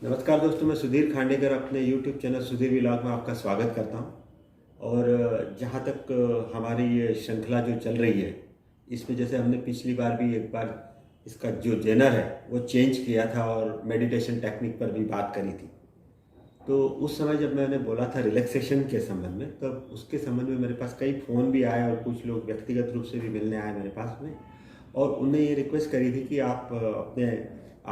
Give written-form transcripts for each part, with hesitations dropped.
नमस्कार दोस्तों, मैं सुधीर खांडेकर अपने YouTube चैनल सुधीर व्लॉग में आपका स्वागत करता हूं। और जहां तक हमारी ये श्रृंखला जो चल रही है, इसमें जैसे हमने पिछली बार भी एक बार इसका जो जेनर है वो चेंज किया था और मेडिटेशन टेक्निक पर भी बात करी थी। तो उस समय जब मैंने बोला था रिलैक्सेशन के संबंध में, तब उसके संबंध में मेरे पास कई फ़ोन भी आए और कुछ लोग व्यक्तिगत रूप से भी मिलने आए मेरे पास में, और उनने ये रिक्वेस्ट करी थी कि आप अपने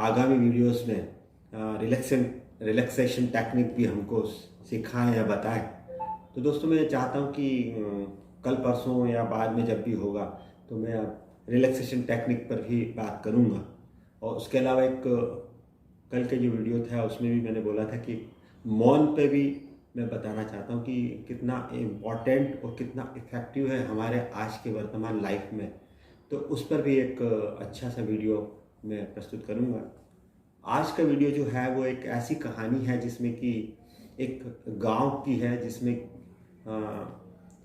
आगामी वीडियोस में रिलैक्सेशन टेक्निक भी हमको सिखाएं या बताएं। तो दोस्तों, मैं चाहता हूं कि कल परसों या बाद में जब भी होगा तो मैं रिलैक्सेशन टेक्निक पर भी बात करूंगा। और उसके अलावा एक कल के जो वीडियो था उसमें भी मैंने बोला था कि मौन पे भी मैं बताना चाहता हूं कि कितना इम्पॉर्टेंट और कितना इफ़ेक्टिव है हमारे आज के वर्तमान लाइफ में। तो उस पर भी एक अच्छा सा वीडियो मैं प्रस्तुत करूंगा। आज का वीडियो जो है वो एक ऐसी कहानी है जिसमें कि एक गांव की है, जिसमें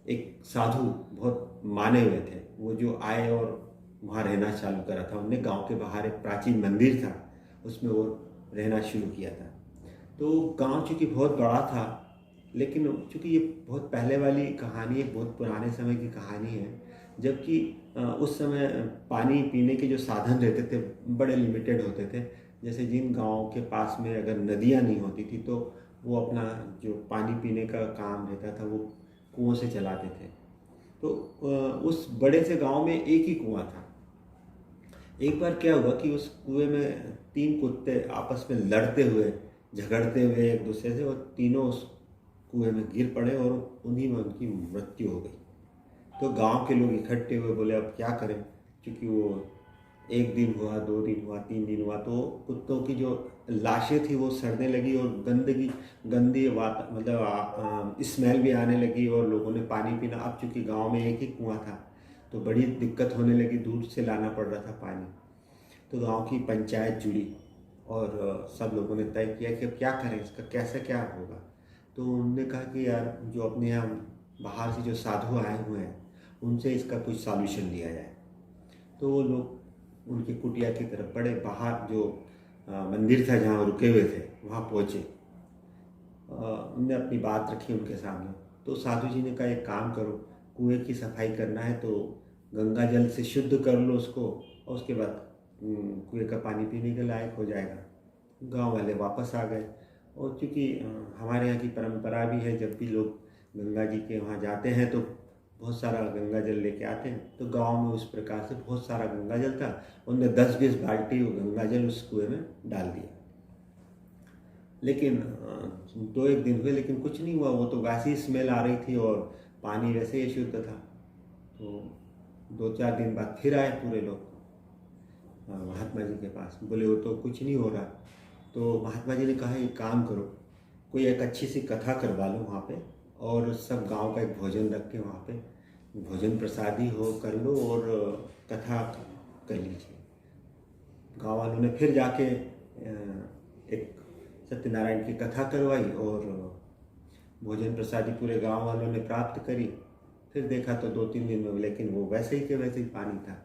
एक साधु बहुत माने हुए थे। वो जो आए और वहाँ रहना चालू करा था। उनने गांव के बाहर एक प्राचीन मंदिर था, उसमें वो रहना शुरू किया था। तो गांव चूँकि बहुत बड़ा था, लेकिन चूँकि ये बहुत पहले वाली कहानी है, बहुत पुराने समय की कहानी है, जबकि उस समय पानी पीने के जो साधन रहते थे बड़े लिमिटेड होते थे। जैसे जिन गाँव के पास में अगर नदियाँ नहीं होती थी तो वो अपना जो पानी पीने का काम रहता था वो कुओं से चलाते थे। तो उस बड़े से गांव में एक ही कुआं था। एक बार क्या हुआ कि उस कुएं में 3 कुत्ते आपस में लड़ते हुए, झगड़ते हुए एक दूसरे से, और तीनों उस कुएं में गिर पड़े और उन्हीं में उनकी मृत्यु हो गई। तो गांव के लोग इकट्ठे हुए, बोले अब क्या करें, क्योंकि वो 1 दिन हुआ, 2 दिन हुआ, 3 दिन हुआ, तो कुत्तों की जो लाशें थी वो सड़ने लगी और गंदी मतलब स्मेल भी आने लगी, और लोगों ने पानी पीना, अब चूँकि गांव में एक ही कुआं था तो बड़ी दिक्कत होने लगी, दूर से लाना पड़ रहा था पानी। तो गांव की पंचायत जुड़ी और सब लोगों ने तय किया कि अब क्या करें, इसका कैसे क्या होगा। तो उन्होंने कहा कि यार, जो अपने यहाँ बाहर से जो साधु आए हुए हैं उनसे इसका कुछ सॉल्यूशन लिया जाए। तो वो लोग उनकी कुटिया की तरफ बढ़े, बाहर जो मंदिर था जहाँ रुके हुए थे वहाँ पहुँचे। उनने अपनी बात रखी उनके सामने। तो साधु जी ने कहा एक काम करो, कुएं की सफाई करना है तो गंगा जल से शुद्ध कर लो उसको, और उसके बाद कुएं का पानी पीने के लायक हो जाएगा। गांव वाले वापस आ गए। और चूँकि हमारे यहाँ की परंपरा भी है, जब भी लोग गंगा जी के वहाँ जाते हैं तो बहुत सारा गंगा जल लेके आते हैं। तो गांव में उस प्रकार से बहुत सारा गंगा जल था। उनने 10-20 बाल्टी गंगा जल उस कुएं में डाल दिया। लेकिन 2-1 दिन हुए, लेकिन कुछ नहीं हुआ। वो तो वैसी स्मेल आ रही थी और पानी वैसे ही शुद्ध था। तो 2-4 दिन बाद फिर आए पूरे लोग महात्मा जी के पास, बोले वो तो कुछ नहीं हो रहा। तो महात्मा जी ने कहा एक काम करो, कोई एक अच्छी सी कथा करवा लो वहाँ पे, और सब गांव का एक भोजन रख के वहाँ पे भोजन प्रसादी हो कर लो और कथा कर लीजिए। गांव वालों ने फिर जाके एक सत्यनारायण की कथा करवाई और भोजन प्रसादी पूरे गांव वालों ने प्राप्त करी। फिर देखा तो 2-3 दिन में, लेकिन वो वैसे ही के वैसे ही पानी था,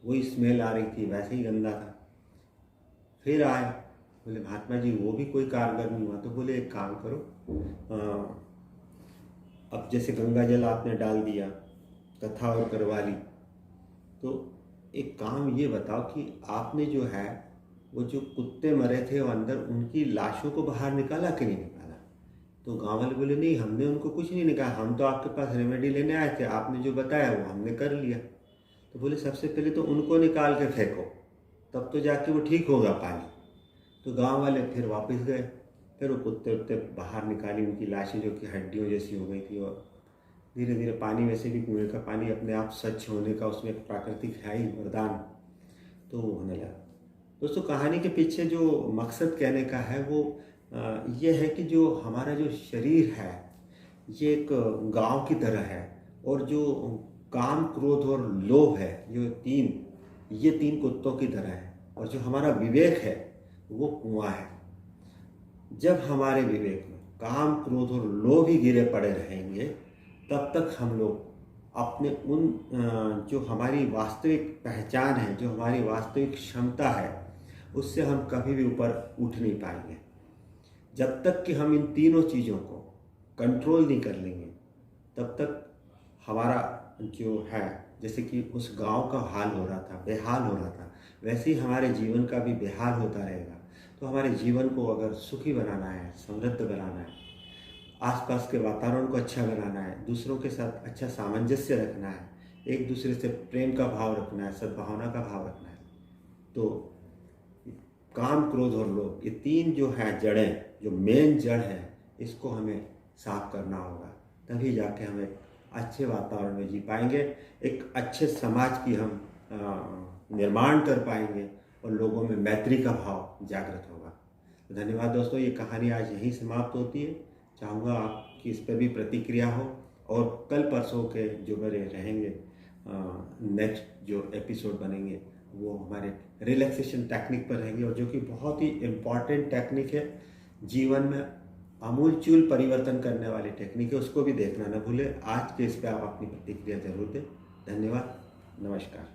वही स्मेल आ रही थी, वैसे ही गंदा था। फिर आए, बोले महात्मा जी वो भी कोई कारगर नहीं हुआ। तो बोले एक काम करो, अब जैसे गंगा जल आपने डाल दिया, कथा और करवा ली, तो एक काम ये बताओ कि आपने जो है वो जो कुत्ते मरे थे वो अंदर उनकी लाशों को बाहर निकाला कि नहीं निकाला। तो गाँव वाले बोले नहीं, हमने उनको कुछ नहीं निकाला, हम तो आपके पास रेमेडी लेने आए थे, आपने जो बताया वो हमने कर लिया। तो बोले सबसे पहले तो उनको निकाल के फेंको, तब तो जाके वो ठीक होगा पानी। तो गांव वाले फिर वापस गए, फिर वो कुत्ते उत्ते बाहर निकाली, उनकी लाशें जो कि हड्डियों जैसी हो गई थी। और धीरे धीरे पानी, वैसे भी कुएं का पानी अपने आप स्वच्छ होने का उसमें एक प्राकृतिक है ही वरदान, तो वो होने लगा। दोस्तों, कहानी के पीछे जो मकसद कहने का है वो ये है कि जो हमारा जो शरीर है ये एक गांव की तरह है, और जो काम, क्रोध और लोभ है, ये तीन कुत्तों की तरह है, और जो हमारा विवेक है वो कुआं है। जब हमारे विवेक में काम, क्रोध और लोभ ही गिरे पड़े रहेंगे, तब तक हम लोग अपने उन जो हमारी वास्तविक पहचान है, जो हमारी वास्तविक क्षमता है, उससे हम कभी भी ऊपर उठ नहीं पाएंगे। जब तक कि हम इन तीनों चीज़ों को कंट्रोल नहीं कर लेंगे तब तक हमारा जो है, जैसे कि उस गांव का हाल हो रहा था, बेहाल हो रहा था, वैसे ही हमारे जीवन का भी बेहाल होता रहेगा। तो हमारे जीवन को अगर सुखी बनाना है, समृद्ध बनाना है, आसपास के वातावरण को अच्छा बनाना है, दूसरों के साथ अच्छा सामंजस्य रखना है, एक दूसरे से प्रेम का भाव रखना है, सद्भावना का भाव रखना है, तो काम, क्रोध और लोभ, ये तीन जो है जड़ें, जो मेन जड़ है, इसको हमें साफ करना होगा। तभी जाके हम एक अच्छे वातावरण में जी पाएंगे, एक अच्छे समाज की हम निर्माण कर पाएंगे और लोगों में मैत्री का भाव जागृत होगा। तो धन्यवाद दोस्तों, ये कहानी आज यहीं समाप्त होती है। चाहूँगा आपकी इस पर भी प्रतिक्रिया हो, और कल परसों के जो मेरे रहेंगे नेक्स्ट जो एपिसोड बनेंगे वो हमारे रिलैक्सेशन टेक्निक पर रहेंगे, और जो कि बहुत ही इम्पॉर्टेंट टेक्निक है, जीवन में आमूलचूल परिवर्तन करने वाली टेक्निक है, उसको भी देखना न भूलें। आज के इस पर आप अपनी प्रतिक्रिया जरूर दें। धन्यवाद, नमस्कार।